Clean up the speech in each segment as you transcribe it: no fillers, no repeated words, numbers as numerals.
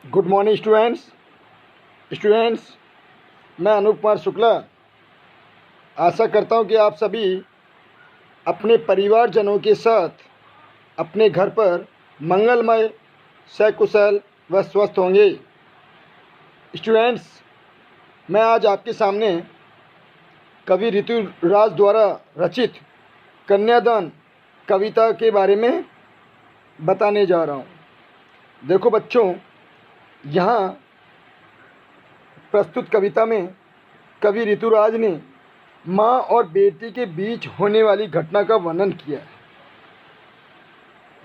Good morning students. मैं अनूप कुमार शुक्ला आशा करता हूं कि आप सभी अपने परिवारजनों के साथ अपने घर पर मंगलमय सकुशल व स्वस्थ होंगे। स्टूडेंट्स, मैं आज आपके सामने कवि ऋतुराज द्वारा रचित कन्यादान कविता के बारे में बताने जा रहा हूं। देखो बच्चों, यहाँ प्रस्तुत कविता में कवि ऋतुराज ने माँ और बेटी के बीच होने वाली घटना का वर्णन किया है।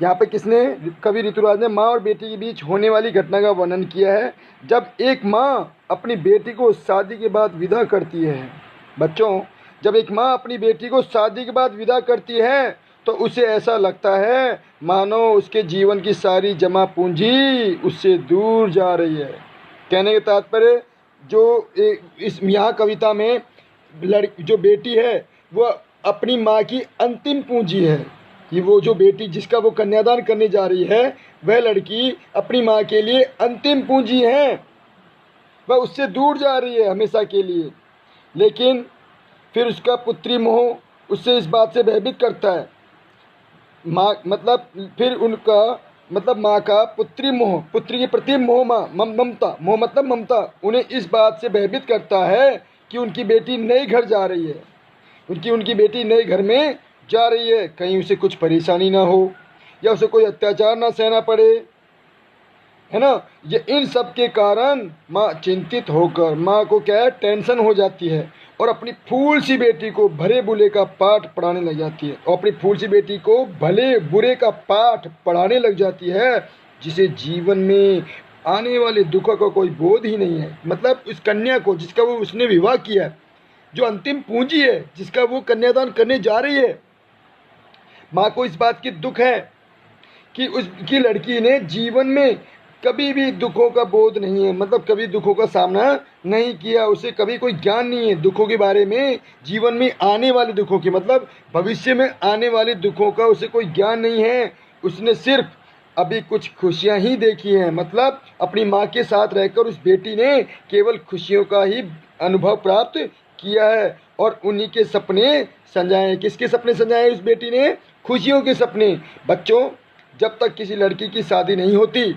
यहाँ पे किसने? कवि ऋतुराज ने माँ और बेटी के बीच होने वाली घटना का वर्णन किया है, जब एक माँ अपनी बेटी को शादी के बाद विदा करती है। बच्चों, जब एक माँ अपनी बेटी को शादी के बाद विदा करती है तो उसे ऐसा लगता है मानो उसके जीवन की सारी जमा पूंजी उससे दूर जा रही है। कहने के तात्पर्य इस यहाँ कविता में जो बेटी है वह अपनी माँ की अंतिम पूंजी है। कि वो जो बेटी जिसका वो कन्यादान करने जा रही है वह लड़की अपनी माँ के लिए अंतिम पूंजी है, वह उससे दूर जा रही है हमेशा के लिए। लेकिन फिर उसका पुत्री मोह उससे इस बात से भयभीत करता है। माँ माँ का पुत्री मोह, पुत्री के प्रति मोह, ममता, मोह मतलब ममता, उन्हें इस बात से भयभीत करता है कि उनकी बेटी नए घर जा रही है, उनकी बेटी नए घर में जा रही है, कहीं उसे कुछ परेशानी ना हो या उसे कोई अत्याचार ना सहना पड़े, है ना। ये इन सब के कारण माँ चिंतित होकर, माँ को क्या है, टेंशन हो जाती है और अपनी फूल सी बेटी को भले बुरे का पाठ पढ़ाने लग जाती है जिसे जीवन में आने वाले दुखों का कोई बोध ही नहीं है। मतलब उस कन्या को जिसका वो उसने विवाह किया है, जो अंतिम पूंजी है, जिसका वो कन्यादान करने जा रही है, माँ को इस बात की दुख है कि उसकी लड़की ने जीवन में कभी भी दुखों का बोध नहीं है, मतलब कभी दुखों का सामना नहीं किया, उसे कभी कोई ज्ञान नहीं है दुखों के बारे में, जीवन में आने वाले दुखों की, मतलब भविष्य में आने वाले दुखों का उसे कोई ज्ञान नहीं है। उसने सिर्फ अभी कुछ खुशियां ही देखी हैं। मतलब अपनी माँ के साथ रहकर उस बेटी ने केवल खुशियों का ही अनुभव प्राप्त किया है और उन्हीं के सपने संजाए। किसके सपने संजाए उस बेटी ने? खुशियों के सपने। बच्चों, जब तक किसी लड़की की शादी नहीं होती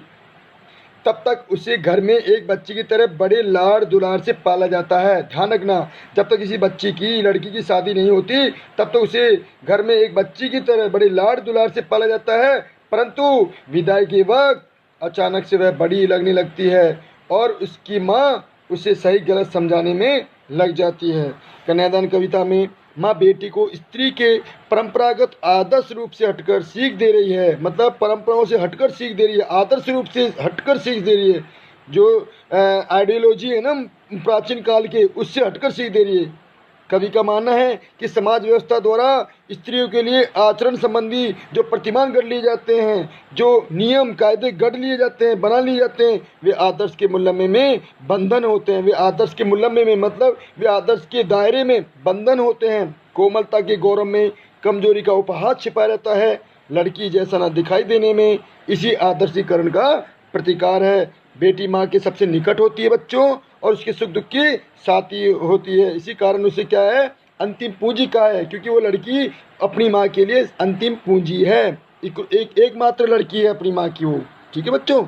तब तक उसे घर में एक बच्ची की तरह बड़े लाड़ दुलार से पाला जाता है। ध्यान रखना, जब तक किसी लड़की की शादी नहीं होती तब तो उसे घर में एक बच्ची की तरह बड़े लाड़ दुलार से पाला जाता है, परंतु विदाई के वक्त अचानक से वह बड़ी लगने लगती है और उसकी माँ उसे सही गलत समझाने में लग जाती है। कन्यादान कविता में माँ बेटी को स्त्री के परंपरागत आदर्श रूप से हटकर सीख दे रही है, मतलब परंपराओं से हटकर सीख दे रही है, आदर्श रूप से हटकर सीख दे रही है। जो आइडियोलॉजी है ना प्राचीन काल के, उससे हटकर सीख दे रही है। कवि का मानना है कि समाज व्यवस्था द्वारा स्त्रियों के लिए आचरण संबंधी जो प्रतिमान गढ़ लिए जाते हैं, जो नियम कायदे गढ़ लिए जाते हैं, बना लिए जाते हैं, वे आदर्श के मुलम्मे में बंधन होते हैं। वे आदर्श के मुलम्मे में मतलब वे आदर्श के दायरे में बंधन होते हैं। कोमलता के गौरव में कमजोरी का उपहास छिपा रहता है। लड़की जैसा न दिखाई देने में इसी आदर्शीकरण का प्रतिकार है। बेटी माँ के सबसे निकट होती है बच्चों, और उसके सुख दुख की साथी होती है। इसी कारण उसे क्या है, अंतिम पूंजी का है, क्योंकि वो लड़की अपनी माँ के लिए अंतिम पूंजी है। एकमात्र लड़की है अपनी माँ की वो। ठीक है बच्चों।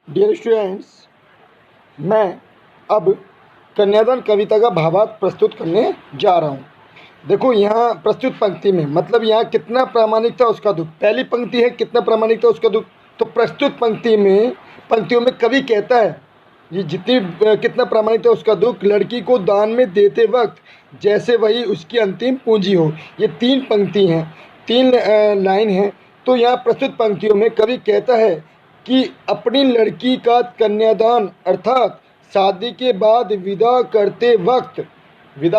डियर स्टूडेंट्स, मैं अब कन्यादान कविता का भावार्थ प्रस्तुत करने जा रहा हूँ। देखो यहाँ प्रस्तुत पंक्ति में, मतलब यहाँ कितना प्रामाणिक था उसका दुख। पहली पंक्ति है कितना प्रामाणिक था उसका दुख, तो प्रस्तुत पंक्तियों में कवि कहता है ये कितना प्रामाणिक था उसका दुख, लड़की को दान में देते वक्त जैसे वही उसकी अंतिम पूंजी हो। ये 3 पंक्ति हैं, 3 लाइन हैं। तो यहाँ प्रस्तुत पंक्तियों में कवि कहता है कि अपनी लड़की का कन्यादान अर्थात शादी के बाद विदा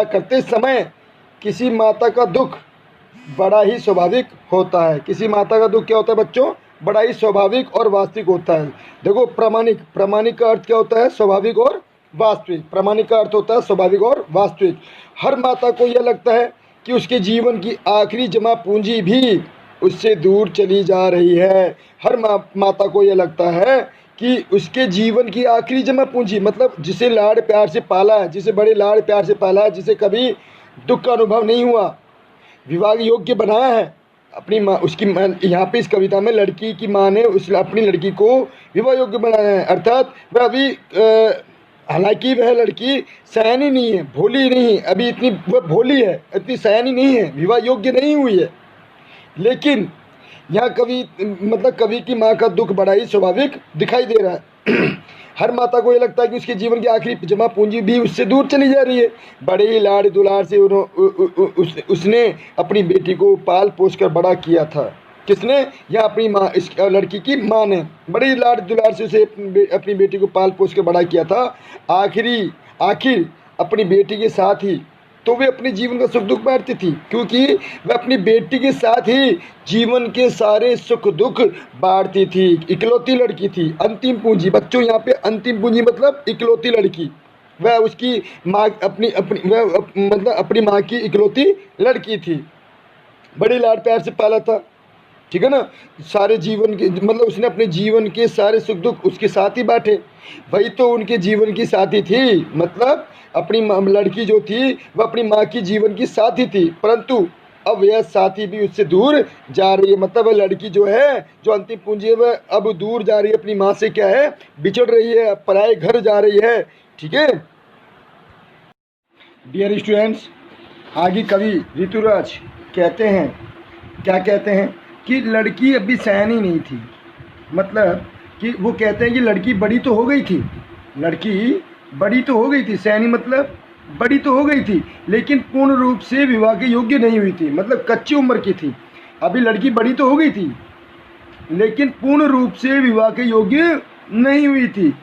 करते समय किसी माता का दुख बड़ा ही स्वाभाविक होता है। किसी माता का दुख क्या होता है बच्चों? बड़ा ही स्वाभाविक और वास्तविक होता है। देखो, प्रामाणिक का अर्थ क्या होता है? स्वाभाविक और वास्तविक। प्रामाणिक का अर्थ होता है स्वाभाविक और वास्तविक। हर माता को यह लगता है कि उसके जीवन की आखिरी जमा पूंजी भी उससे दूर चली जा रही है। हर माता को यह लगता है कि उसके जीवन की आखिरी जमा पूंजी, मतलब जिसे लाड़ प्यार से पाला है, जिसे बड़े लाड़ प्यार से पाला है, जिसे कभी दुख का अनुभव नहीं हुआ, विवाह योग्य बनाया है अपनी माँ, उसकी यहाँ पे इस कविता में लड़की की माँ ने उस अपनी लड़की को विवाह योग्य बनाया है। अर्थात वह अभी हालांकि वह लड़की सयानी नहीं है, भोली नहीं है, अभी इतनी वह भोली है, इतनी सयानी नहीं है, विवाह योग्य नहीं हुई है। लेकिन यहाँ कवि की माँ का दुख बड़ा ही स्वाभाविक दिखाई दे रहा है। हर माता को ये लगता है कि उसके जीवन की आखिरी जमा पूंजी भी उससे दूर चली जा रही है। बड़े ही लाड़ दुलार से उसने अपनी बेटी को पाल पोस कर बड़ा किया था। किसने? या अपनी माँ, इस लड़की की माँ ने बड़े ही लाड़ दुलार से उसे अपनी बेटी को पाल पोस कर बड़ा किया था। आखिर अपनी बेटी के साथ ही तो वे अपने जीवन का सुख दुख बांटती थी, क्योंकि वह अपनी बेटी के साथ ही जीवन के सारे सुख दुख बांटती थी। इकलौती लड़की थी, अंतिम पूंजी। बच्चों, यहाँ पे अंतिम पूंजी मतलब इकलौती लड़की। वह उसकी माँ अपनी माँ की इकलौती लड़की थी, बड़ी लाड़ प्यार से पाला था, ठीक है ना। सारे जीवन के मतलब उसने अपने जीवन के सारे सुख दुख उसके साथ ही बांटे। वही तो उनके जीवन की साथी थी, मतलब अपनी लड़की जो थी वह अपनी माँ की जीवन की साथी थी, परंतु अब यह साथी भी उससे दूर जा रही है। मतलब वह लड़की जो है, जो अंतिम पूंजी है, वह अब दूर जा रही है, अपनी माँ से क्या है, बिछड़ रही है, पराए घर जा रही है, ठीक है। डियर स्टूडेंट्स, आगे कवि ऋतुराज कहते हैं, क्या कहते हैं कि लड़की अभी सयानी नहीं थी। मतलब कि वो कहते हैं कि लड़की बड़ी तो हो गई थी, लड़की बड़ी तो हो गई थी, सयानी मतलब बड़ी तो हो गई थी, लेकिन पूर्ण रूप से विवाह के योग्य नहीं हुई थी। मतलब कच्ची उम्र की थी। अभी लड़की बड़ी तो हो गई थी, लेकिन पूर्ण रूप से विवाह के योग्य नहीं हुई थी।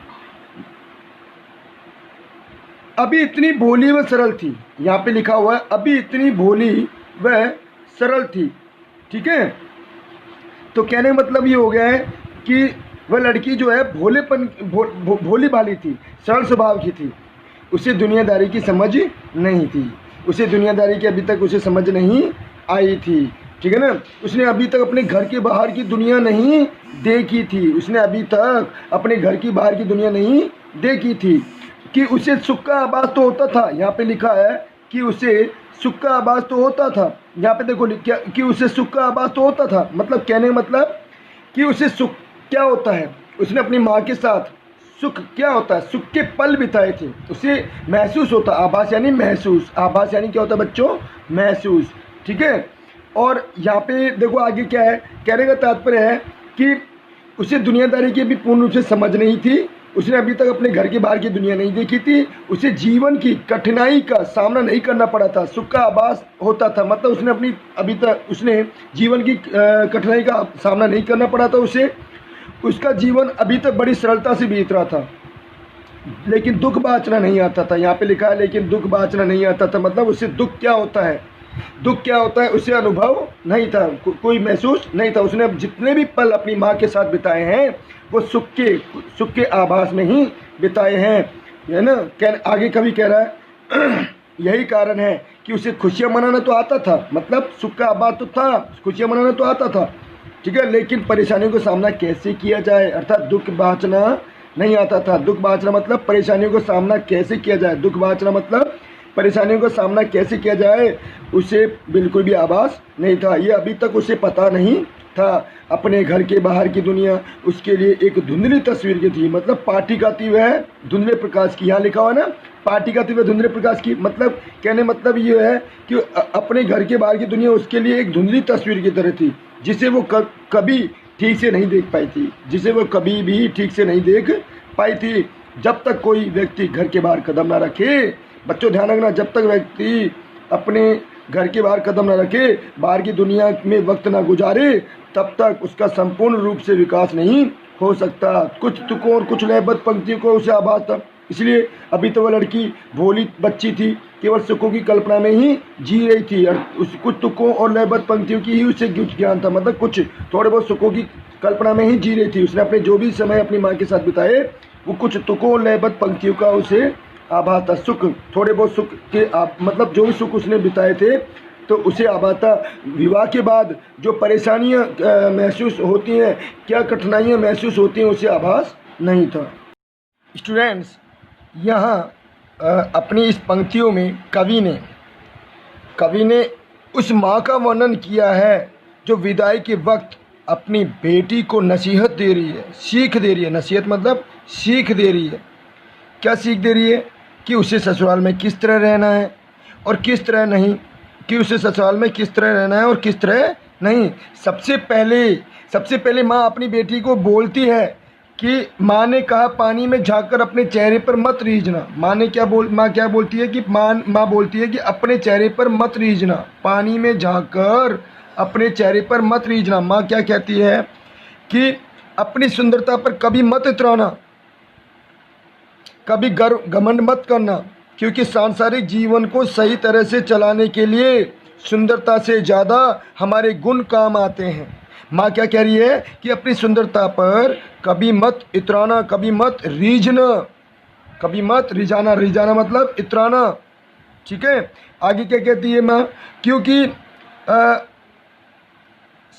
अभी इतनी भोली व सरल थी। यहाँ पे लिखा हुआ है अभी इतनी भोली व सरल थी, ठीक है। तो कहने का मतलब ये हो गया है कि वह लड़की जो है भोली भाली थी, सरल स्वभाव की थी। उसे दुनियादारी की समझ नहीं थी, उसे दुनियादारी की अभी तक उसे समझ नहीं आई थी, ठीक है ना। उसने अभी तक अपने घर के बाहर की दुनिया नहीं देखी थी, उसने अभी तक अपने घर की बाहर की दुनिया नहीं देखी थी। कि उसे सुख का आभास तो होता था, यहाँ पे लिखा है कि उसे सुख का आभास तो होता था। यहाँ पे देखो क्या कि उसे सुख का आभास तो होता था, मतलब कहने का मतलब कि उसे सुख क्या होता है, उसने अपनी माँ के साथ सुख क्या होता है, सुख के पल बिताए थे, उसे महसूस होता। आभास यानी महसूस, आभास यानी क्या होता है बच्चों, महसूस, ठीक है। और यहाँ पे देखो आगे क्या है, कहने का तात्पर्य है कि उसे दुनियादारी की भी पूर्ण रूप से समझ नहीं थी, उसने अभी तक अपने घर के बाहर की दुनिया नहीं देखी थी, उसे जीवन की कठिनाई का सामना नहीं करना पड़ा था, सुख का आभास होता था। मतलब उसने अभी तक उसने जीवन की कठिनाई का सामना नहीं करना पड़ा था उसे, उसका जीवन अभी तक बड़ी सरलता से बीत रहा था, लेकिन दुख बाँचना नहीं आता था। यहाँ पे लिखा है लेकिन दुख बाँचना नहीं आता था, मतलब उससे दुख क्या होता है, दुख क्या होता है उसे अनुभव नहीं था, कोई महसूस नहीं था। उसने जितने भी पल अपनी माँ के साथ बिताए हैं वो सुख के आभास में ही बिताए हैं, है ना। आगे कवि कह रहा है यही कारण है कि उसे खुशियाँ मनाना तो आता था, मतलब सुख का आभास तो था, खुशियाँ मनाना तो आता था, ठीक है, लेकिन परेशानियों का सामना कैसे किया जाए, अर्थात दुख बाँचना नहीं आता था। दुख बाँचना मतलब परेशानियों का सामना कैसे किया जाए, दुख बाँचना मतलब परेशानियों का सामना कैसे किया जाए, उसे बिल्कुल भी आभास नहीं था। ये अभी तक उसे पता नहीं था। अपने घर के बाहर की दुनिया उसके लिए एक धुंधली तस्वीर की थी, मतलब पाठी गाती वह धुंधले प्रकाश की। यहाँ लिखा हुआ ना, पाठी गाती वह धुंधले प्रकाश की, मतलब कहने मतलब ये है कि अपने घर के बाहर की दुनिया उसके लिए एक धुंधली तस्वीर की तरह थी, जिसे वो कभी ठीक से नहीं देख पाई थी, जिसे वो कभी भी ठीक से नहीं देख पाई थी। जब तक कोई व्यक्ति घर के बाहर कदम ना रखे, बच्चों ध्यान रखना, जब तक व्यक्ति अपने घर के बाहर कदम ना रखे, बाहर की दुनिया में वक्त ना गुजारे, तब तक उसका संपूर्ण रूप से विकास नहीं हो सकता। कुछ तुकों और कुछ लयबद्ध पंक्तियों को उसे आभास था, इसलिए अभी तो वह लड़की भोली बच्ची थी, केवल सुखों की कल्पना में ही जी रही थी। उस कुछ तुकों और लयबद्ध पंक्तियों की ही उसे ज्ञान था, मतलब कुछ थोड़े बहुत सुखों की कल्पना में ही जी रही थी। उसने अपने जो भी समय अपनी माँ के साथ बिताए वो कुछ तुकों और लयबद्ध पंक्तियों का उसे आभास था। सुख, थोड़े बहुत सुख के मतलब जो भी सुख उसने बिताए थे तो उसे आभास था। विवाह के बाद जो परेशानियां महसूस होती हैं, क्या कठिनाइयां महसूस होती हैं, उसे आभास नहीं था। स्टूडेंट्स, यहाँ अपनी इस पंक्तियों में कवि ने उस माँ का वर्णन किया है जो विदाई के वक्त अपनी बेटी को नसीहत दे रही है, सीख दे रही है। नसीहत मतलब सीख दे रही है। क्या सीख दे रही है? कि उसे ससुराल में किस तरह रहना है और किस तरह नहीं, कि उसे ससुराल में किस तरह रहना है और किस तरह नहीं। सबसे पहले माँ अपनी बेटी को बोलती है कि माँ ने कहा पानी में झांककर अपने चेहरे पर मत रीझना। माँ क्या बोलती है कि माँ बोलती है कि अपने चेहरे पर मत रीझना, पानी में झांककर अपने चेहरे पर मत रीझना। माँ क्या कहती है कि अपनी सुंदरता पर कभी मत इतराना, कभी गर्व घमंड मत करना, क्योंकि सांसारिक जीवन को सही तरह से चलाने के लिए सुंदरता से ज़्यादा हमारे गुण काम आते हैं। माँ क्या कह रही है कि अपनी सुंदरता पर कभी मत इतराना, कभी मत रीझना, कभी मत रिझाना। रिझाना मतलब इतराना, ठीक है। आगे क्या कहती है माँ? क्योंकि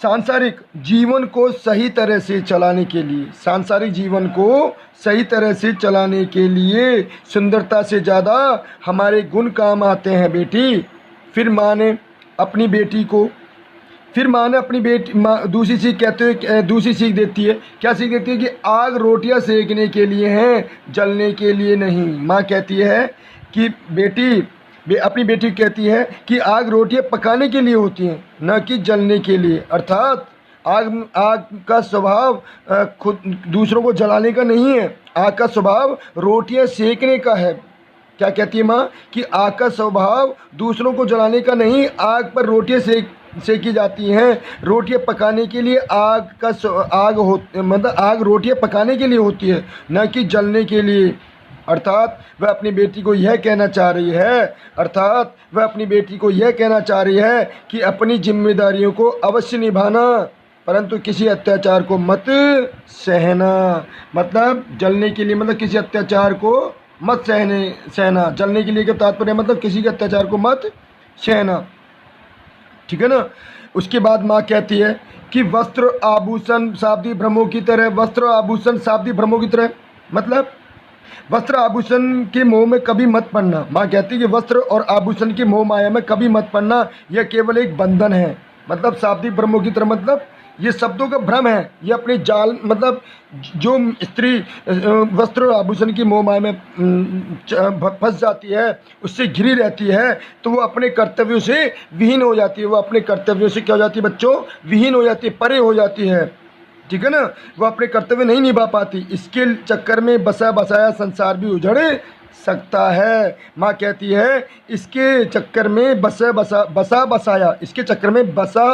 सांसारिक जीवन को सही तरह से चलाने के लिए, सांसारिक जीवन को सही तरह से चलाने के लिए सुंदरता से ज़्यादा हमारे गुण काम आते हैं बेटी। फिर माँ ने अपनी बेटी दूसरी सीख देती है। क्या सीख देती है? कि आग रोटियां सेकने के लिए हैं, जलने के लिए नहीं। माँ कहती है कि अपनी बेटी कहती है कि आग रोटियां पकाने के लिए होती हैं, न कि जलने के लिए। अर्थात आग का स्वभाव खुद दूसरों को जलाने का नहीं है, आग का स्वभाव रोटियां सेकने का है। क्या कहती है माँ? कि आग का स्वभाव दूसरों को जलाने का नहीं, आग पर रोटियां सेकी जाती हैं। रोटियां पकाने के लिए आग रोटियां पकाने के लिए होती है, न कि जलने के लिए। अर्थात वह अपनी बेटी को यह कहना चाह रही है कि अपनी जिम्मेदारियों को अवश्य निभाना, परंतु किसी अत्याचार को मत सहना। मतलब जलने के लिए मतलब किसी अत्याचार को मत सहना। जलने के लिए का तात्पर्य मतलब किसी के अत्याचार को मत सहना, ठीक है ना। उसके बाद माँ कहती है कि वस्त्र आभूषण शाब्दिक भ्रमों की तरह, मतलब वस्त्र आभूषण के मोह में कभी मत पड़ना। माँ कहती है कि वस्त्र और आभूषण की मोह माया में कभी मत पड़ना, यह केवल एक बंधन है। मतलब शाब्दिक भ्रमों की तरह मतलब ये शब्दों का भ्रम है, ये अपने जाल, मतलब जो स्त्री वस्त्र और आभूषण की मोह माया में फंस जाती है, उससे घिरी रहती है, तो वो अपने कर्तव्यों से विहीन हो जाती है। वो अपने कर्तव्यों से क्या हो जाती है बच्चों? विहीन हो जाती है, परे हो जाती है, ठीक है ना। वो अपने कर्तव्य नहीं निभा पाती। इसके चक्कर में बसा बसाया संसार भी उजड़ सकता है। माँ कहती है इसके चक्कर में बसा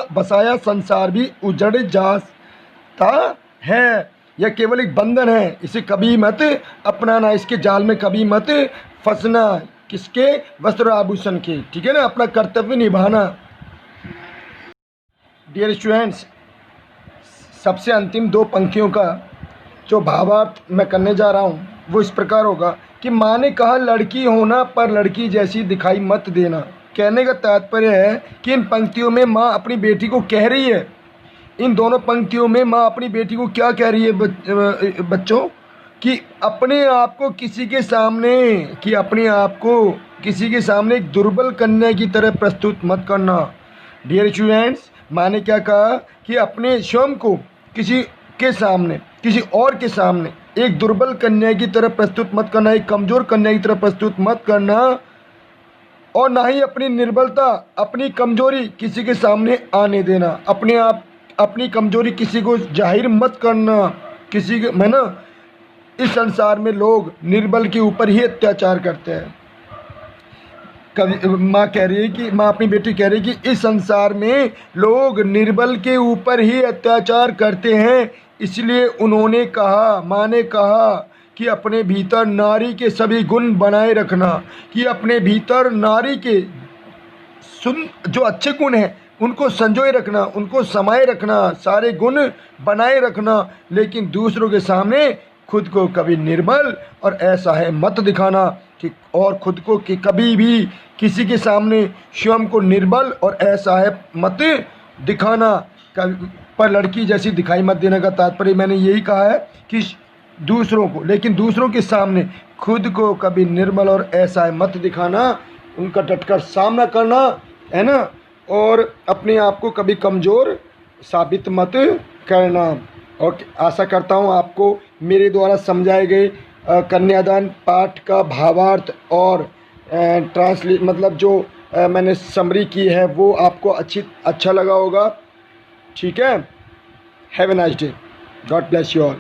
बसाया संसार भी उजड़ जाता है। यह केवल एक बंधन है, इसे कभी मत अपनाना, इसके जाल में कभी मत फंसना। किसके? वस्त्र आभूषण के, ठीक है ना। अपना कर्तव्य निभाना। डियर स्टूडेंट्स, सबसे अंतिम दो पंक्तियों का जो भावार्थ मैं करने जा रहा हूँ वो इस प्रकार होगा कि माँ ने कहा लड़की होना पर लड़की जैसी दिखाई मत देना। कहने का तात्पर्य है कि इन पंक्तियों में माँ अपनी बेटी को कह रही है, इन दोनों पंक्तियों में माँ अपनी बेटी को क्या कह रही है बच्चों? कि अपने आप को किसी के सामने एक दुर्बल कन्या की तरह प्रस्तुत मत करना। डियर स्टूडेंट्स, माँ ने क्या कहा कि अपने स्वयं को किसी और के सामने एक दुर्बल कन्या की तरह प्रस्तुत मत करना, एक कमज़ोर कन्या की तरह प्रस्तुत मत करना, और ना ही अपनी निर्बलता, अपनी कमजोरी किसी के सामने आने देना। अपनी कमजोरी किसी को जाहिर मत करना। इस संसार में लोग निर्बल के ऊपर ही अत्याचार करते हैं। माँ अपनी बेटी कह रही है कि इस संसार में लोग निर्बल के ऊपर ही अत्याचार करते हैं, इसलिए माँ ने कहा कि अपने भीतर नारी के सभी गुण बनाए रखना, कि अपने भीतर नारी के जो अच्छे गुण हैं उनको संजोए रखना, उनको समाये रखना, सारे गुण बनाए रखना, लेकिन दूसरों के सामने खुद को कभी निर्बल और असहाय मत दिखाना। ठीक, और खुद को कि कभी भी किसी के सामने स्वयं को निर्बल और असहाय मत दिखाना, पर लड़की जैसी दिखाई मत देने का तात्पर्य मैंने यही कहा है कि दूसरों को, लेकिन दूसरों के सामने खुद को कभी निर्मल और असहाय मत दिखाना, उनका डटकर सामना करना, है ना, और अपने आप को कभी कमज़ोर साबित मत करना। और आशा करता हूँ आपको मेरे द्वारा समझाए गए कन्यादान पाठ का भावार्थ और ट्रांसलेट मतलब जो मैंने समरी की है वो आपको अच्छा लगा होगा। ठीक है, have a nice day, God bless you all.